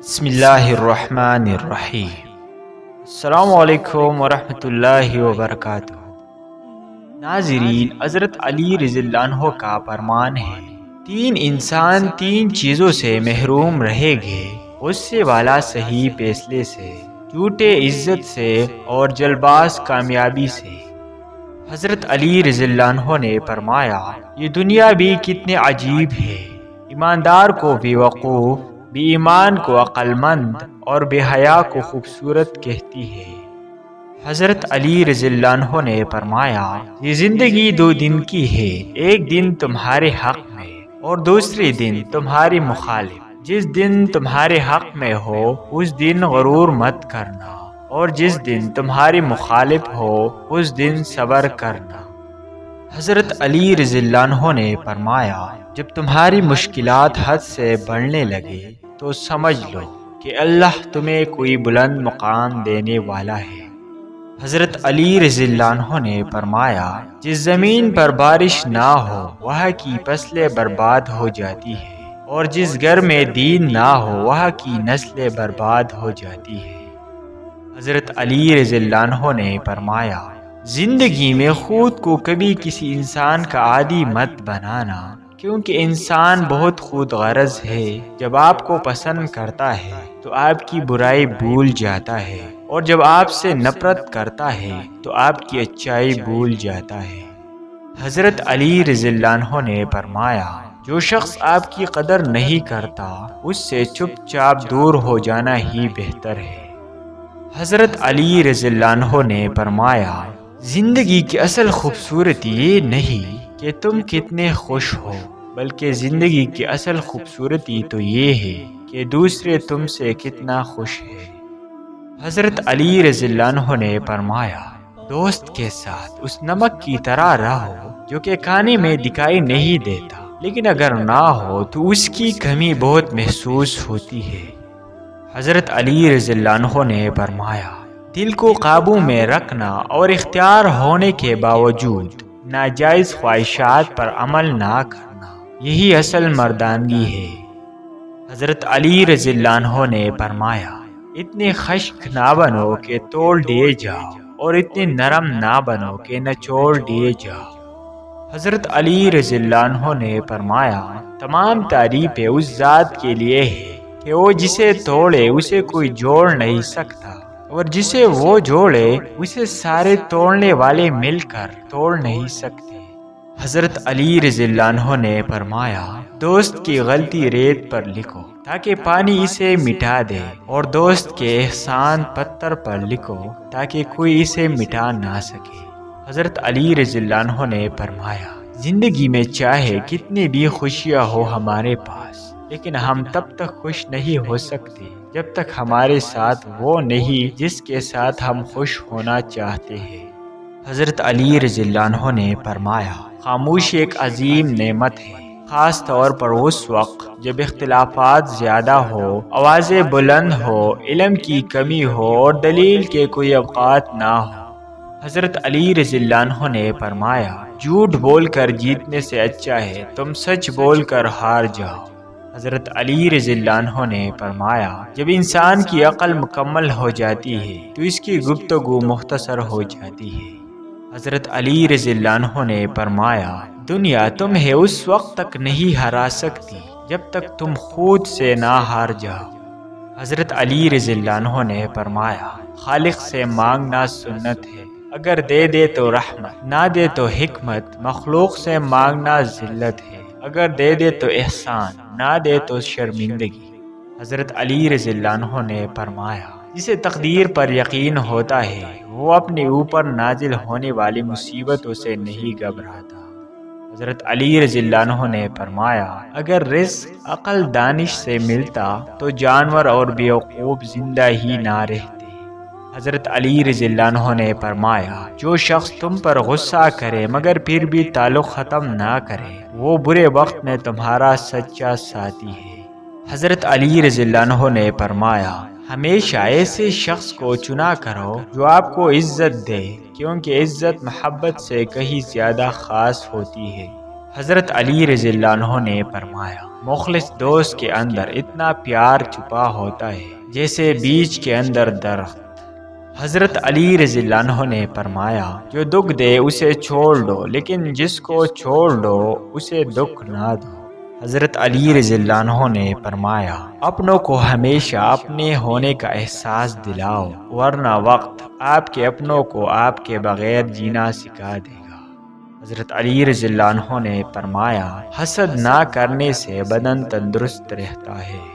بسم اللہ الرحمن الرحیم۔ السلام علیکم ورحمۃ اللہ وبرکاتہ۔ ناظرین، حضرت علی رضی اللہ عنہ کا فرمان ہے، تین انسان تین چیزوں سے محروم رہے گے: غصے والا صحیح فیصلے سے، جھوٹے عزت سے، اور جلباز کامیابی سے۔ حضرت علی رضی اللہ عنہ نے فرمایا، یہ دنیا بھی کتنے عجیب ہے، ایماندار کو بے وقوف، بے ایمان کو عقل مند، اور بے حیا کو خوبصورت کہتی ہے۔ حضرت علی رضی اللہ عنہ نے فرمایا، یہ زندگی دو دن کی ہے، ایک دن تمہارے حق میں اور دوسرے دن تمہاری مخالف۔ جس دن تمہارے حق میں ہو اس دن غرور مت کرنا، اور جس دن تمہاری مخالف ہو اس دن صبر کرنا۔ حضرت علی رضی اللہ عنہ نے فرمایا، جب تمہاری مشکلات حد سے بڑھنے لگے تو سمجھ لو کہ اللہ تمہیں کوئی بلند مقام دینے والا ہے۔ حضرت علی رضی اللہ عنہ نے فرمایا، جس زمین پر بارش نہ ہو وہاں کی فصلیں برباد ہو جاتی ہیں، اور جس گھر میں دین نہ ہو وہاں کی نسلیں برباد ہو جاتی ہیں۔ حضرت علی رضی اللہ عنہ نے فرمایا، زندگی میں خود کو کبھی کسی انسان کا عادی مت بنانا، کیونکہ انسان بہت خود غرض ہے۔ جب آپ کو پسند کرتا ہے تو آپ کی برائی بھول جاتا ہے، اور جب آپ سے نفرت کرتا ہے تو آپ کی اچھائی بھول جاتا ہے۔ حضرت علی رضی اللہ عنہ نے فرمایا، جو شخص آپ کی قدر نہیں کرتا اس سے چپ چاپ دور ہو جانا ہی بہتر ہے۔ حضرت علی رضی اللہ عنہ نے فرمایا، زندگی کی اصل خوبصورتی یہ نہیں کہ تم کتنے خوش ہو، بلکہ زندگی کی اصل خوبصورتی تو یہ ہے کہ دوسرے تم سے کتنا خوش ہے۔ حضرت علی رضی اللہ عنہ نے فرمایا، دوست کے ساتھ اس نمک کی طرح رہو جو کہ کھانے میں دکھائی نہیں دیتا، لیکن اگر نہ ہو تو اس کی کمی بہت محسوس ہوتی ہے۔ حضرت علی رضی اللہ عنہ نے فرمایا، دل کو قابو میں رکھنا اور اختیار ہونے کے باوجود ناجائز خواہشات پر عمل نہ کرنا، یہی اصل مردانگی ہے۔ حضرت علی رضی اللہ عنہ نے فرمایا، اتنے خشک نہ بنو کہ توڑ دیے جاؤ، اور اتنے نرم نہ بنو کہ نچوڑ دیے جاؤ۔ حضرت علی رضی اللہ عنہ نے فرمایا، تمام تعریفیں اس ذات کے لیے ہے کہ وہ جسے توڑے اسے کوئی جوڑ نہیں سکتا، اور جسے وہ جوڑے اسے سارے توڑنے والے مل کر توڑ نہیں سکتے۔ حضرت علی رضی اللہ عنہ نے فرمایا، دوست کی غلطی ریت پر لکھو تاکہ پانی اسے مٹا دے، اور دوست کے احسان پتھر پر لکھو تاکہ کوئی اسے مٹا نہ سکے۔ حضرت علی رضی اللہ عنہ نے فرمایا، زندگی میں چاہے کتنی بھی خوشیاں ہو ہمارے پاس، لیکن ہم تب تک خوش نہیں ہو سکتے جب تک ہمارے ساتھ وہ نہیں جس کے ساتھ ہم خوش ہونا چاہتے ہیں۔ حضرت علی رضی اللہ عنہ نے فرمایا، خاموشی ایک عظیم نعمت ہے، خاص طور پر اس وقت جب اختلافات زیادہ ہو، آوازیں بلند ہو، علم کی کمی ہو اور دلیل کے کوئی اوقات نہ ہو۔ حضرت علی رضی اللہ عنہ نے فرمایا، جھوٹ بول کر جیتنے سے اچھا ہے تم سچ بول کر ہار جاؤ۔ حضرت علی رضی اللہ عنہ نے فرمایا، جب انسان کی عقل مکمل ہو جاتی ہے تو اس کی گفتگو مختصر ہو جاتی ہے۔ حضرت علی رضی اللہ عنہ نے فرمایا، دنیا تمہیں اس وقت تک نہیں ہرا سکتی جب تک تم خود سے نہ ہار جاؤ۔ حضرت علی رضی اللہ عنہ نے فرمایا، خالق سے مانگنا سنت ہے، اگر دے دے تو رحمت، نہ دے تو حکمت۔ مخلوق سے مانگنا ذلت ہے، اگر دے دے تو احسان، نہ دے تو شرمندگی۔ حضرت علی رضی اللہ عنہ نے فرمایا، جسے تقدیر پر یقین ہوتا ہے وہ اپنے اوپر نازل ہونے والی مصیبتوں سے نہیں گھبراتا۔ حضرت علی رضی اللہ عنہ نے فرمایا، اگر رزق عقل دانش سے ملتا تو جانور اور بیوقوف زندہ ہی نہ رہتے۔ حضرت علی رضی اللہ عنہ نے فرمایا، جو شخص تم پر غصہ کرے مگر پھر بھی تعلق ختم نہ کرے وہ برے وقت میں تمہارا سچا ساتھی ہے۔ حضرت علی رضی اللہ عنہ نے فرمایا، ہمیشہ ایسے شخص کو چنا کرو جو آپ کو عزت دے، کیونکہ عزت محبت سے کہیں زیادہ خاص ہوتی ہے۔ حضرت علی رضی اللہ عنہ نے فرمایا، مخلص دوست کے اندر اتنا پیار چھپا ہوتا ہے جیسے بیج کے اندر درخت۔ حضرت علی رضی اللہ عنہ نے فرمایا، جو دکھ دے اسے چھوڑ دو، لیکن جس کو چھوڑ دو اسے دکھ نہ دو۔ حضرت علی رضی اللہ عنہ نے فرمایا، اپنوں کو ہمیشہ اپنے ہونے کا احساس دلاؤ، ورنہ وقت آپ کے اپنوں کو آپ کے بغیر جینا سکھا دے گا۔ حضرت علی رضی اللہ عنہ نے فرمایا، حسد نہ کرنے سے بدن تندرست رہتا ہے۔